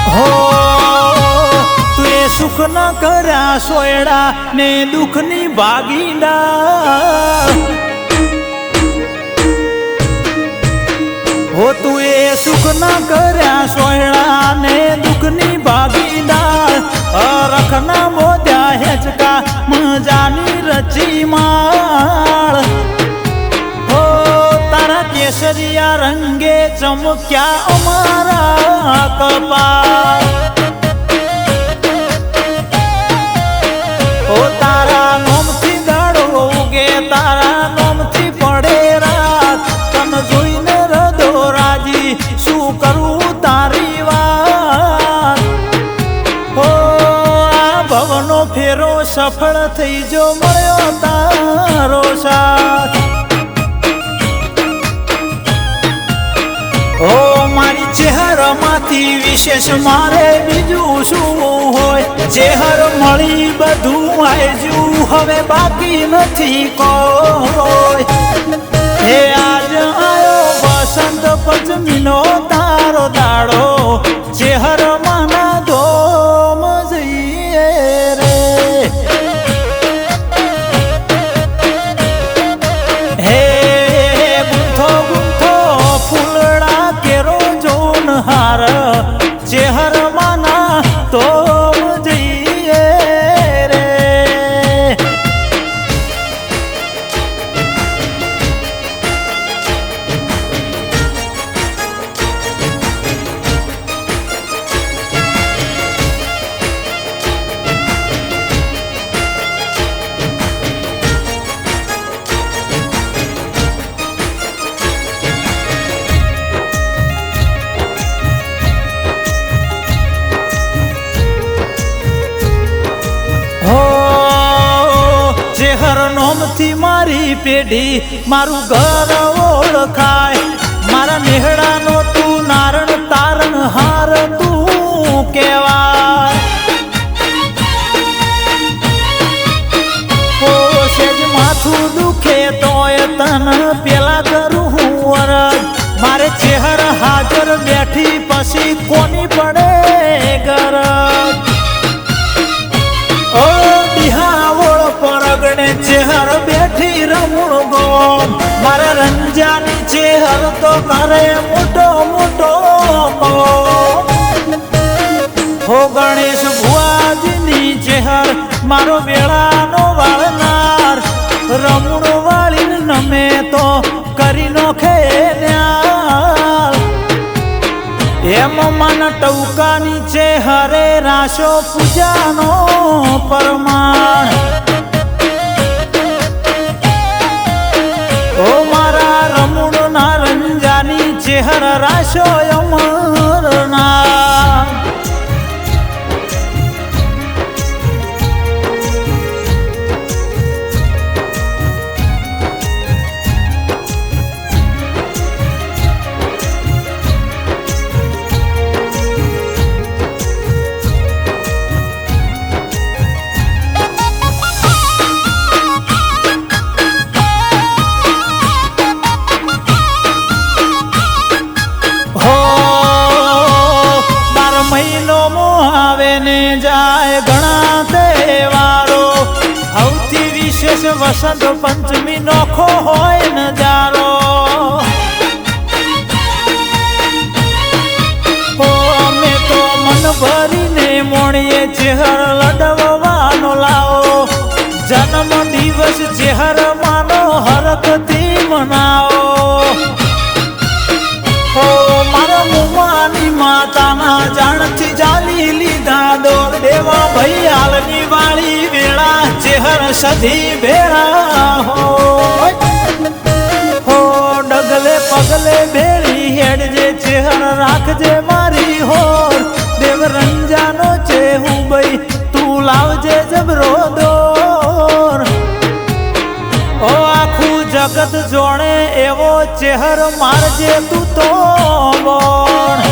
હો તું એ સુખ ન કર્યા સોયડા ને દુઃખની ભાગીદાર હો તું એ સુખ ન કર્યા સોયડા ને દુઃખની ભાગીદાર રખના મોદ્યા હેચકા મજાની રચી માળ હો તારા કેસરિયા રંગે ચમક્યા અમારા કપાળ ઓ તારા નોમથી દાડો ઉગે તારા નોમથી પડે રાત તન જોઈને રદો રાજી શું કરું તારી વાત હો આ ભવનો ફેરો સફળ થઈ જો મળ્યો તારો સાથ ઓ મારી ચહેરામાંથી વિશેષ મારે બીજું શું હોય ચહેર મળી બધું આયજું હવે બાકી નથી કોઈ હે આજ આયો વસંત પંચમીનો તારો દાડો ચહેરમાં ના ધોમ જઈએ રે હે ગુંથો ગુંથો ફૂલડા કેરો જોન હાર ચહેરમાં ના ધોમ જઈએ રે નોમથી મારી પેઢી મારું ઘર ઓળખાય મારા નેહડાનો તું નારણ તારણ હાર તું કહેવાય ઓ સેજ માથું દુખે તોય તન પેલા કરું હું વરજ મારે ચહેર હાજર બેઠી પછી કોની પડે ગરજ ઓ બિહાવળ પરગણે ચહેર બેઠી રમુણ ગોમ મારા રંજાની ચહેર તો કરે મોટો મોટો હો ગણેશ ભુવાજીની ચહેર મારો વેળાનો વાળનાર રમુણ વાળીને નમે તો કરી નોખે ન્યાલ એમ મન ટૌકાની ચહેરે રાશો પૂજાનો પરમાણ ઓ મારા રમુણ ના રંજાની ચહેર રાશો અમરના જાય ઘણા તહેવારો સૌથી વિશેષ વસંત પંચમી નોખો હોય નજારો અમે તો મન ભરીને મોણીએ ચહેર લડવાનો લાવો જન્મ દિવસ ચહેર માનો હરખથી મનાવો મારા મુમાની માતાના જાણથી જાલી લીધા દોર દેવા ભાઈ હાલની વાળી વેળા ચહેર સધી ભેળા હો ડગલે પગલે ભેળી હેડજે ચહેર રાખજે મારી હોર દેવ રંજાનો છે હું ભાઈ તું લાવજે જબરો દોર ઓ આખું જગત જોણે એવો ચહેર મારજે તું તો બોણ